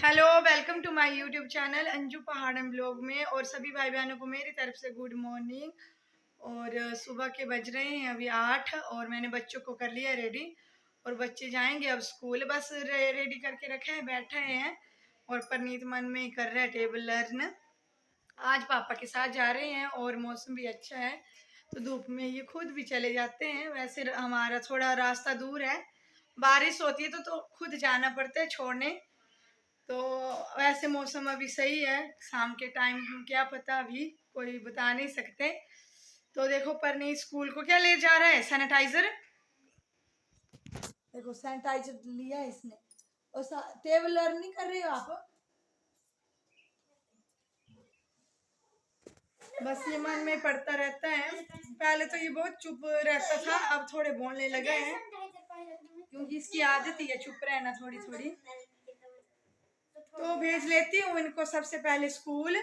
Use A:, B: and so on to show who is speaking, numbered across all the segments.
A: Hello, welcome to my YouTube channel Anju Pahadan blog में। और सभी भाई बहनों को मेरी तरफ से गुड मॉर्निंग। और सुबह के बज रहे हैं अभी 8 और मैंने बच्चों को कर लिया रेडी और बच्चे जाएंगे अब स्कूल। बस रेडी करके रखे हैं, बैठे हैं और परनीत मन में ही कर रहे हैं टेबल लर्न। आज पापा के साथ जा रहे हैं और मौसम भी अच्छा है तो धूप में ये खुद भी चले जाते हैं। वैसे हमारा थोड़ा रास्ता दूर है, बारिश होती है तो खुद जाना पड़ता है छोड़ने। तो वैसे मौसम अभी सही है, शाम के टाइम क्या पता, अभी कोई बता नहीं सकते। तो देखो परनी स्कूल को क्या ले जा रहा है, सैनिटाइजर। देखो सैनिटाइजर लिया है इसने। और टेबल लर्न नहीं कर रही हो आप? बस ये मन में पड़ता रहता है। पहले तो ये बहुत चुप रहता था, अब थोड़े बोलने लगे हैं क्योंकि इसकी आदत ही है चुप रहना थोड़ी थोड़ी। तो भेज लेती हूँ इनको सबसे पहले स्कूल।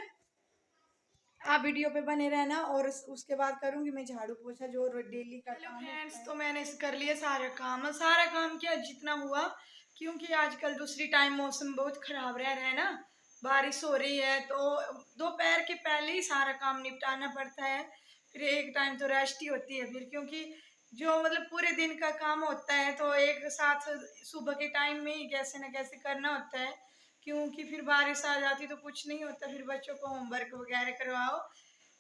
A: आप वीडियो पे बने रहना और उसके बाद करूंगी मैं झाड़ू पोछा जो डेली का काम है। फ्रेंड्स, तो मैंने कर लिया सारा काम क्या जितना हुआ, क्योंकि आजकल दूसरी टाइम मौसम बहुत खराब रह रहा है ना, बारिश हो रही है तो दोपहर के पहले ही सारा काम निपटाना पड़ता है। फिर एक टाइम तो रेस्ट ही होती है फिर, क्योंकि जो मतलब पूरे दिन का काम होता है तो एक साथ सुबह के टाइम में ही कैसे न कैसे करना होता है, क्योंकि फिर बारिश आ जाती तो कुछ नहीं होता, फिर बच्चों को होमवर्क वगैरह करवाओ।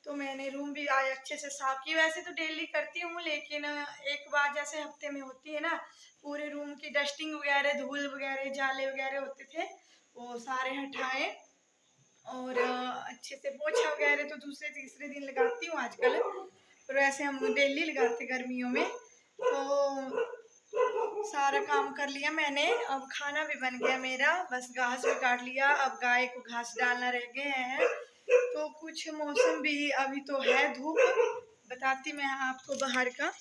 A: तो मैंने रूम भी आज अच्छे से साफ किया। वैसे तो डेली करती हूँ लेकिन एक बार जैसे हफ्ते में होती है ना, पूरे रूम की डस्टिंग वगैरह, धूल वगैरह, जाले वगैरह होते थे वो सारे हटाए। और अच्छे से पोछा वगैरह तो दूसरे तीसरे दिन लगाती हूँ आजकल, पर वैसे हम डेली लगाते गर्मियों में। तो सारा काम कर लिया मैंने, अब खाना भी बन गया मेरा, बस घास भी काट लिया, अब गाय को घास डालना रह गए हैं। तो कुछ मौसम भी अभी तो है धूप, बताती मैं आपको बाहर का।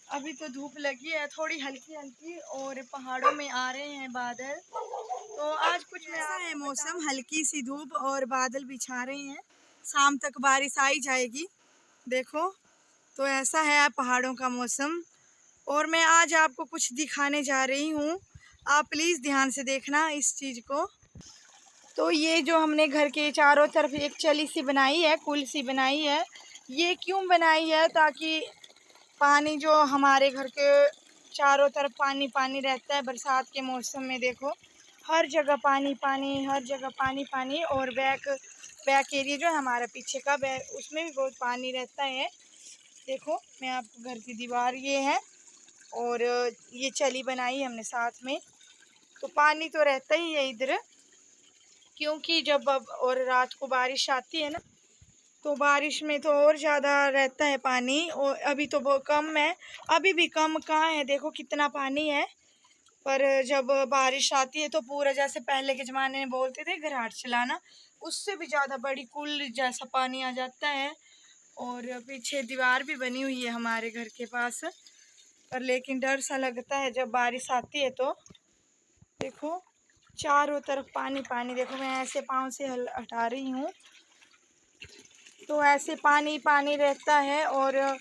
A: अभी तो धूप लगी है थोड़ी हल्की हल्की और पहाड़ों में आ रहे हैं बादल। तो आज कुछ ऐसा है मौसम, हल्की सी धूप और बादल भी छा रहे हैं, शाम तक बारिश आ ही जाएगी। देखो तो ऐसा है पहाड़ों का मौसम। और मैं आज आपको कुछ दिखाने जा रही हूँ, आप प्लीज़ ध्यान से देखना इस चीज़ को। तो ये जो हमने घर के चारों तरफ एक चली सी बनाई है, कुल सी बनाई है, ये क्यों बनाई है, ताकि पानी जो हमारे घर के चारों तरफ पानी पानी रहता है बरसात के मौसम में। देखो हर जगह पानी पानी, हर जगह पानी पानी। और बैक बैक एरिया जो है हमारा पीछे का बैक, उसमें भी बहुत पानी रहता है। देखो मैं आपको घर की दीवार ये है और ये चली बनाई हमने साथ में, तो पानी तो रहता ही है इधर, क्योंकि जब अब और रात को बारिश आती है ना तो बारिश में तो और ज़्यादा रहता है पानी। और अभी तो बहुत कम है, अभी भी कम कहाँ है, देखो कितना पानी है। पर जब बारिश आती है तो पूरा, जैसे पहले के ज़माने में बोलते थे घराट चलाना, उससे भी ज़्यादा बड़ी कुल जैसा पानी आ जाता है। और पीछे दीवार भी बनी हुई है हमारे घर के पास, पर लेकिन डर सा लगता है जब बारिश आती है तो। देखो चारों तरफ पानी पानी। देखो मैं ऐसे पाँव से हटा रही हूँ तो ऐसे पानी पानी रहता है। और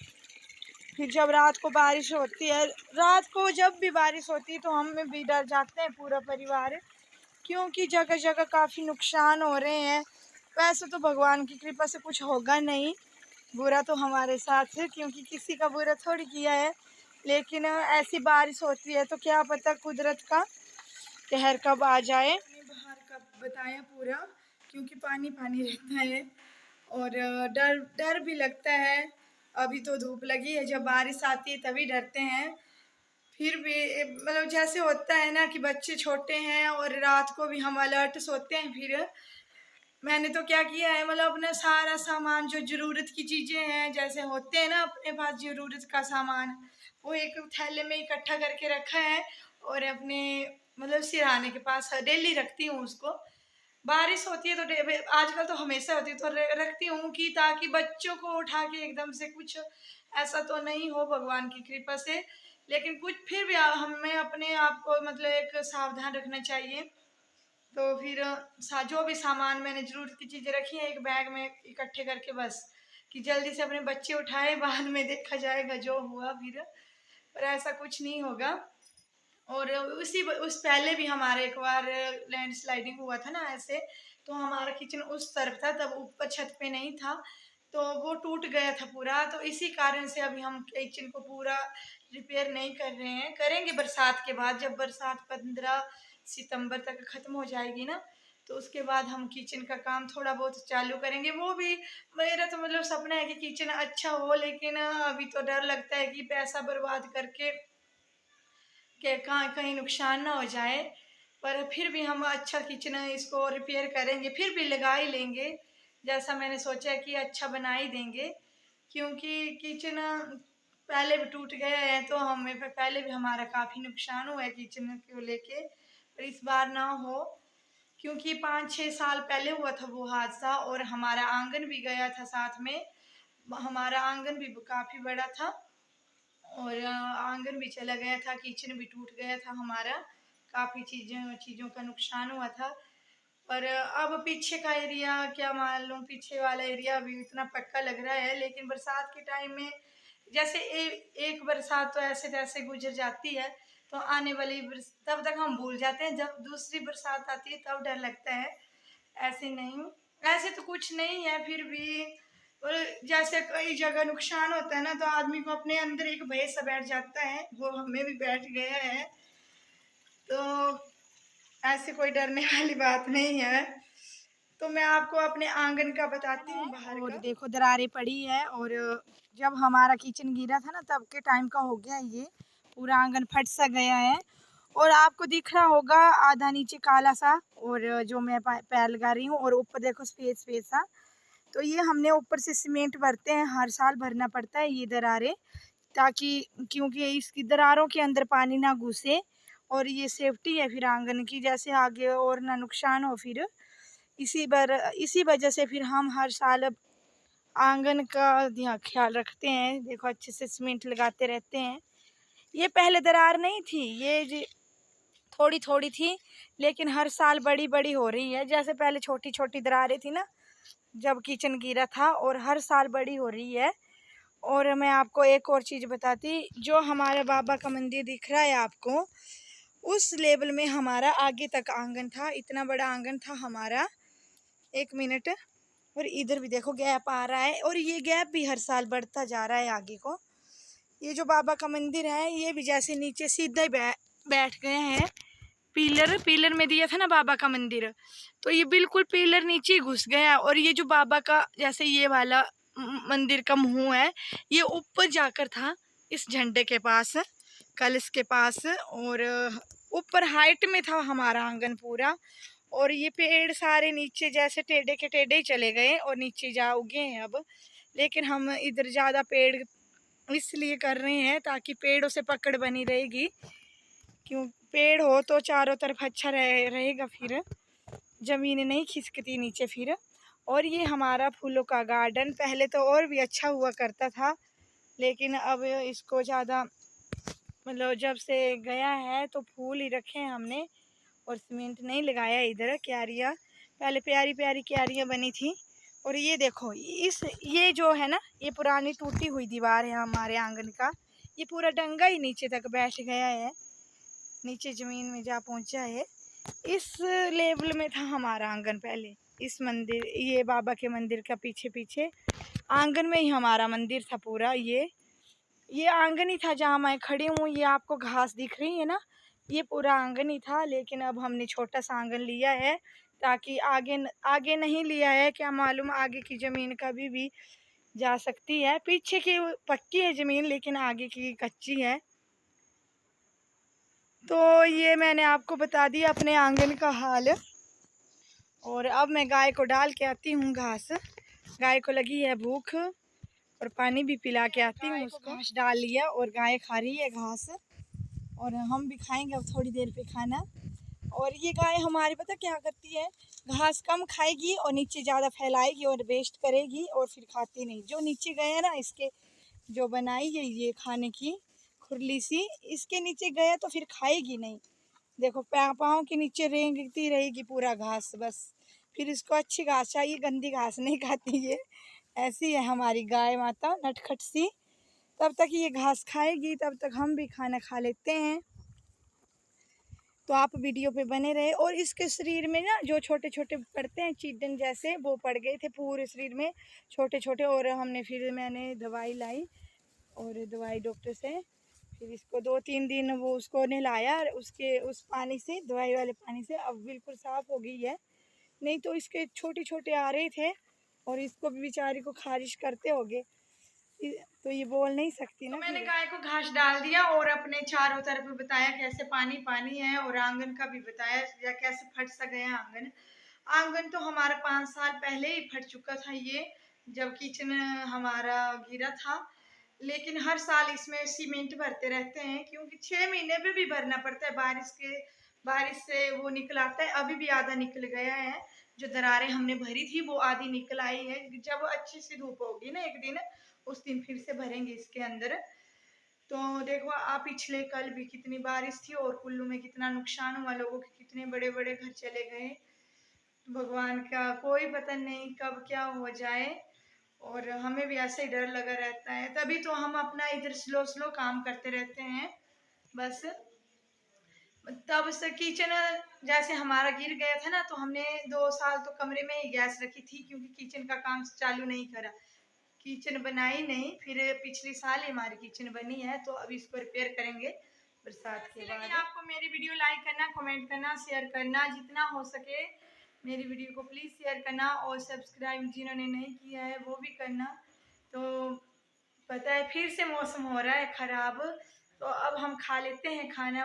A: फिर जब रात को बारिश होती है, रात को जब भी बारिश होती है तो हम भी डर जाते हैं पूरा परिवार, क्योंकि जगह जगह काफ़ी नुकसान हो रहे हैं। वैसे तो भगवान की कृपा से कुछ होगा नहीं, बुरा तो हमारे साथ है क्योंकि किसी का बुरा थोड़ी किया है, लेकिन ऐसी बारिश होती है तो क्या पता कुदरत का कहर कब आ जाए। बाहर का बताया पूरा, क्योंकि पानी पानी रहता है और डर डर भी लगता है। अभी तो धूप लगी है, जब बारिश आती है तभी डरते हैं। फिर भी मतलब जैसे होता है ना कि बच्चे छोटे हैं और रात को भी हम अलर्ट सोते हैं। फिर मैंने तो क्या किया है, मतलब अपना सारा सामान जो ज़रूरत की चीज़ें हैं, जैसे होते हैं ना अपने पास ज़रूरत का सामान, वो एक थैले में इकट्ठा करके रखा है और अपने मतलब सिरहाने के पास डेली रखती हूँ उसको। बारिश होती है तो आजकल तो हमेशा होती है तो रखती हूँ कि ताकि बच्चों को उठा के एकदम से कुछ ऐसा तो नहीं हो भगवान की कृपा से, लेकिन कुछ फिर भी हमें अपने आप को मतलब एक सावधान रखना चाहिए। तो फिर जो भी सामान मैंने ज़रूरत की चीज़ें रखी हैं एक बैग में इकट्ठे करके, बस कि जल्दी से अपने बच्चे उठाए, बाद में देखा जाएगा जो हुआ फिर, पर ऐसा कुछ नहीं होगा। और उस पहले भी हमारा एक बार लैंडस्लाइडिंग हुआ था ना ऐसे, तो हमारा किचन उस तरफ था, तब ऊपर छत पे नहीं था, तो वो टूट गया था पूरा। तो इसी कारण से अभी हम किचन को पूरा रिपेयर नहीं कर रहे हैं, करेंगे बरसात के बाद। जब बरसात 15 सितंबर तक ख़त्म हो जाएगी ना, तो उसके बाद हम किचन का काम थोड़ा बहुत चालू करेंगे। वो भी मेरा तो मतलब सपना है कि किचन अच्छा हो, लेकिन अभी तो डर लगता है कि पैसा बर्बाद करके कि कहाँ कहीं नुकसान ना हो जाए। पर फिर भी हम अच्छा किचन इसको रिपेयर करेंगे, फिर भी लगा ही लेंगे। जैसा मैंने सोचा है कि अच्छा बना ही देंगे, क्योंकि किचन पहले भी टूट गया है, तो हमें पहले भी हमारा काफ़ी नुकसान हुआ है किचन को लेके। पर इस बार ना हो, क्योंकि 5-6 साल पहले हुआ था वो हादसा, और हमारा आंगन भी गया था साथ में। हमारा आंगन भी काफ़ी बड़ा था, और आंगन भी चला गया था, किचन भी टूट गया था हमारा, काफ़ी चीज़ों का नुकसान हुआ था। पर अब पीछे का एरिया क्या मालूम, पीछे वाला एरिया अभी इतना पक्का लग रहा है, लेकिन बरसात के टाइम में जैसे एक बरसात तो ऐसे तैसे गुजर जाती है, तो आने वाली तब तक हम भूल जाते हैं, जब दूसरी बरसात आती है तब डर लगता है। ऐसे नहीं, ऐसे तो कुछ नहीं है, फिर भी और जैसे कई जगह नुकसान होता है ना, तो आदमी को अपने अंदर एक भय सा बैठ जाता है, वो हमें भी बैठ गया है। तो ऐसे कोई डरने वाली बात नहीं है। तो मैं आपको अपने आंगन का बताती हूँ बाहर और का। देखो दरारें पड़ी है, और जब हमारा किचन गिरा था ना, तब के टाइम का हो गया ये, पूरा आंगन फट सा गया है। और आपको दिख रहा होगा आधा नीचे काला सा, और जो मैं पैर लगा रही हूँ, और ऊपर देखो स्पेस स्पेस सा। तो ये हमने ऊपर से सीमेंट भरते हैं, हर साल भरना पड़ता है ये दरारें, ताकि क्योंकि इसकी दरारों के अंदर पानी ना घुसे, और ये सेफ्टी है फिर आंगन की, जैसे आगे और ना नुकसान हो फिर। इसी वजह से फिर हम हर साल आंगन का ख्याल रखते हैं। देखो अच्छे से सीमेंट लगाते रहते हैं। ये पहले दरार नहीं थी, ये थोड़ी थोड़ी थी, लेकिन हर साल बड़ी बड़ी हो रही है। जैसे पहले छोटी छोटी दरारें थी ना जब किचन गिरा था, और हर साल बड़ी हो रही है। और मैं आपको एक और चीज़ बताती, जो हमारे बाबा का मंदिर दिख रहा है आपको, उस लेवल में हमारा आगे तक आंगन था, इतना बड़ा आंगन था हमारा। एक मिनट, और इधर भी देखो गैप आ रहा है, और ये गैप भी हर साल बढ़ता जा रहा है आगे को। ये जो बाबा का मंदिर है, ये भी जैसे नीचे सीधा ही बैठ गए हैं। पिलर में दिया था ना बाबा का मंदिर, तो ये बिल्कुल पिलर नीचे घुस गया। और ये जो बाबा का जैसे ये वाला मंदिर का मुंह है, ये ऊपर जाकर था इस झंडे के पास, कलश के पास, और ऊपर हाइट में था हमारा आंगन पूरा। और ये पेड़ सारे नीचे जैसे टेढ़े के टेढ़े ही चले गए, और नीचे जा उगे हैं अब। लेकिन हम इधर ज़्यादा पेड़ इसलिए कर रहे हैं ताकि पेड़ों से पकड़ बनी रहेगी, क्यों पेड़ हो तो चारों तरफ अच्छा रहेगा, फिर ज़मीन नहीं खिसकती नीचे फिर। और ये हमारा फूलों का गार्डन पहले तो और भी अच्छा हुआ करता था, लेकिन अब इसको ज़्यादा मतलब जब से गया है तो फूल ही रखे हैं हमने, और सीमेंट नहीं लगाया। इधर क्यारियाँ पहले प्यारी प्यारी क्यारियाँ बनी थी। और ये देखो ये जो है ना, ये पुरानी टूटी हुई दीवार है हमारे आंगन का, ये पूरा डंगा ही नीचे तक बैठ गया है, नीचे ज़मीन में जा पहुंचा है। इस लेवल में था हमारा आंगन पहले। इस मंदिर, ये बाबा के मंदिर का पीछे पीछे आंगन में ही हमारा मंदिर था पूरा। ये आंगन ही था जहाँ मैं खड़ी हूँ। ये आपको घास दिख रही है ना, ये पूरा आंगन ही था। लेकिन अब हमने छोटा सा आंगन लिया है, ताकि आगे नहीं लिया है, क्या मालूम आगे की ज़मीन कभी भी जा सकती है। पीछे की पक्की है ज़मीन, लेकिन आगे की कच्ची है। तो ये मैंने आपको बता दिया अपने आंगन का हाल। और अब मैं गाय को डाल के आती हूँ घास, गाय को लगी है भूख, और पानी भी पिला के आती हूँ उसको। घास डाल लिया और गाय खा रही है घास, और हम भी खाएंगे अब थोड़ी देर पे खाना। और ये गाय हमारी पता क्या करती है, घास कम खाएगी और नीचे ज़्यादा फैलाएगी और वेस्ट करेगी, और फिर खाती नहीं। जो नीचे गया ना, इसके जो बनाई है ये खाने की खुरली सी, इसके नीचे गया तो फिर खाएगी नहीं। देखो पाँव के नीचे रेंगती रहेगी पूरा घास बस। फिर इसको अच्छी घास चाहिए, गंदी घास नहीं खाती ये। ऐसी है हमारी गाय माता, नटखट सी। तब तक ये घास खाएगी, तब तक हम भी खाना खा लेते हैं। तो आप वीडियो पे बने रहे। और इसके शरीर में ना जो छोटे छोटे पड़ते हैं चीडन जैसे, वो पड़ गए थे पूरे शरीर में छोटे छोटे। और फिर मैंने दवाई लाई, और दवाई डॉक्टर से, फिर इसको 2-3 दिन वो उसको नहलाया, उसके उस पानी से, दवाई वाले पानी से अब बिल्कुल साफ़ हो गई है। नहीं तो इसके छोटे छोटे आ रहे थे, और इसको भी बेचारी को खारिश करते होगे, तो ये बोल नहीं सकती ना। तो मैंने गाय को घास डाल दिया और अपने चारों तरफ बताया कैसे पानी पानी है, और आंगन का भी बताया या कैसे फट सा गया आंगन। आंगन तो हमारा 5 साल पहले ही फट चुका था, ये जब किचन हमारा गिरा था। लेकिन हर साल इसमें सीमेंट भरते रहते हैं, क्योंकि 6 महीने में भी भरना पड़ता है। बारिश से वो निकल आता है। अभी भी आधा निकल गया है। जो दरारें हमने भरी थी वो आधी निकल आई है। जब अच्छी सी धूप होगी ना एक दिन, उस दिन फिर से भरेंगे इसके अंदर। तो देखो आप, पिछले कल भी कितनी बारिश थी और कुल्लू में कितना नुकसान हुआ, लोगों के कितने बड़े बड़े घर चले गए। भगवान का कोई पता नहीं कब क्या हो जाए, और हमें भी ऐसे ही डर लगा रहता है। तभी तो हम अपना इधर स्लो स्लो काम करते रहते हैं बस। तब से किचन जैसे हमारा गिर गया था ना, तो हमने 2 साल तो कमरे में ही गैस रखी थी, क्योंकि किचन का काम चालू नहीं करा, किचन बनाई नहीं। फिर पिछले साल ही हमारी किचन बनी है, तो अब इसको रिपेयर करेंगे बरसात के बाद। आपको मेरी वीडियो लाइक करना, कमेंट करना, शेयर करना, जितना हो सके मेरी वीडियो को प्लीज़ शेयर करना, और सब्सक्राइब जिन्होंने नहीं किया है वो भी करना। तो पता है फिर से मौसम हो रहा है ख़राब, तो अब हम खा लेते हैं खाना।